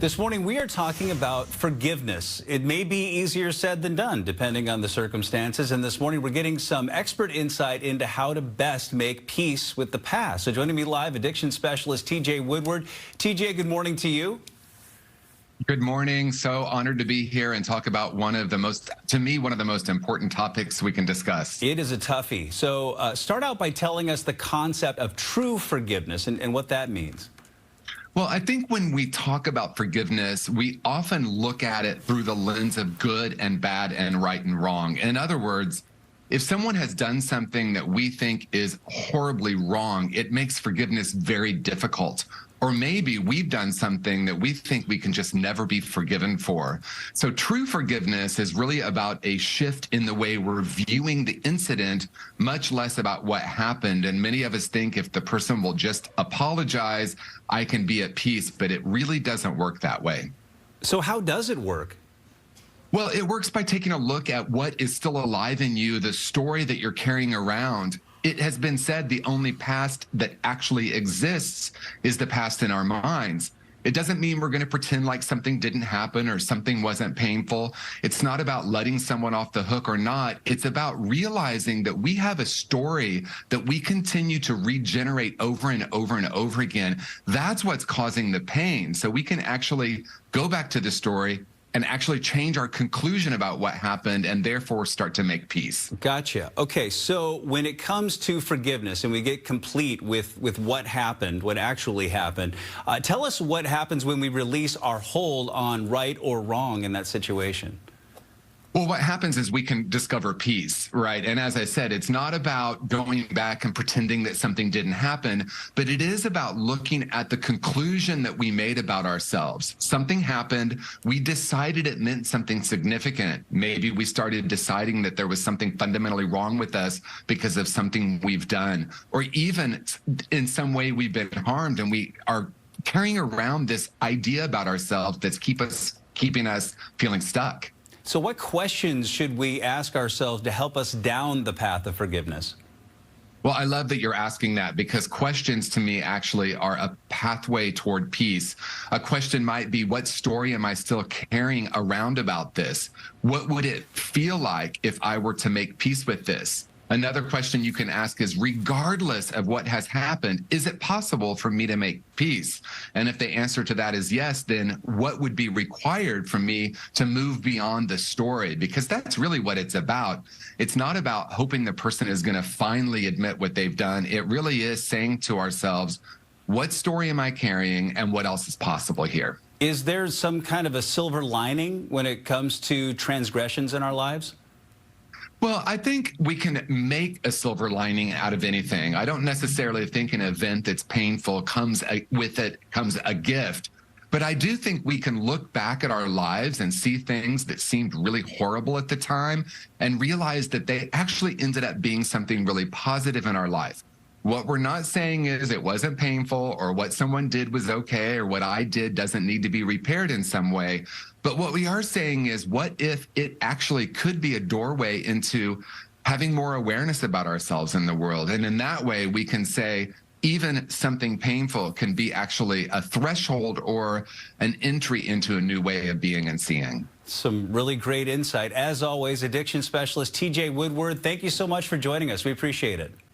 This morning, we are talking about forgiveness. It may be easier said than done, depending on the circumstances. And this morning, we're getting some expert insight into how to best make peace with the past. So joining me live, addiction specialist TJ Woodward. TJ, good morning to you. Good morning. So honored to be here and talk about one of the most important topics we can discuss. It is a toughie. So start out by telling us the concept of true forgiveness and what that means. Well, I think when we talk about forgiveness, we often look at it through the lens of good and bad and right and wrong. In other words, if someone has done something that we think is horribly wrong, it makes forgiveness very difficult. Or maybe we've done something that we think we can just never be forgiven for. So true forgiveness is really about a shift in the way we're viewing the incident, much less about what happened. And many of us think if the person will just apologize, I can be at peace, but it really doesn't work that way. So how does it work? Well, it works by taking a look at what is still alive in you, the story that you're carrying around. It has been said the only past that actually exists is the past in our minds. It doesn't mean we're going to pretend like something didn't happen or something wasn't painful. It's not about letting someone off the hook or not. It's about realizing that we have a story that we continue to regenerate over and over and over again. That's what's causing the pain. So we can actually go back to the story and actually change our conclusion about what happened and therefore start to make peace. Gotcha. Okay, so when it comes to forgiveness and we get complete with what happened, what actually happened, tell us what happens when we release our hold on right or wrong in that situation. Well, what happens is we can discover peace, right? And as I said, it's not about going back and pretending that something didn't happen, but it is about looking at the conclusion that we made about ourselves. Something happened. We decided it meant something significant. Maybe we started deciding that there was something fundamentally wrong with us because of something we've done, or even in some way we've been harmed and we are carrying around this idea about ourselves that's keeping us feeling stuck. So what questions should we ask ourselves to help us down the path of forgiveness? Well, I love that you're asking that because questions to me actually are a pathway toward peace. A question might be, what story am I still carrying around about this? What would it feel like if I were to make peace with this? Another question you can ask is, regardless of what has happened, is it possible for me to make peace? And if the answer to that is yes, then what would be required for me to move beyond the story? Because that's really what it's about. It's not about hoping the person is going to finally admit what they've done. It really is saying to ourselves, what story am I carrying and what else is possible here? Is there some kind of a silver lining when it comes to transgressions in our lives? Well, I think we can make a silver lining out of anything. I don't necessarily think an event that's painful comes a gift. But I do think we can look back at our lives and see things that seemed really horrible at the time and realize that they actually ended up being something really positive in our life. What we're not saying is it wasn't painful or what someone did was okay or what I did doesn't need to be repaired in some way. But what we are saying is, what if it actually could be a doorway into having more awareness about ourselves in the world? And in that way, we can say even something painful can be actually a threshold or an entry into a new way of being and seeing. Some really great insight. As always, addiction specialist TJ Woodward, thank you so much for joining us. We appreciate it.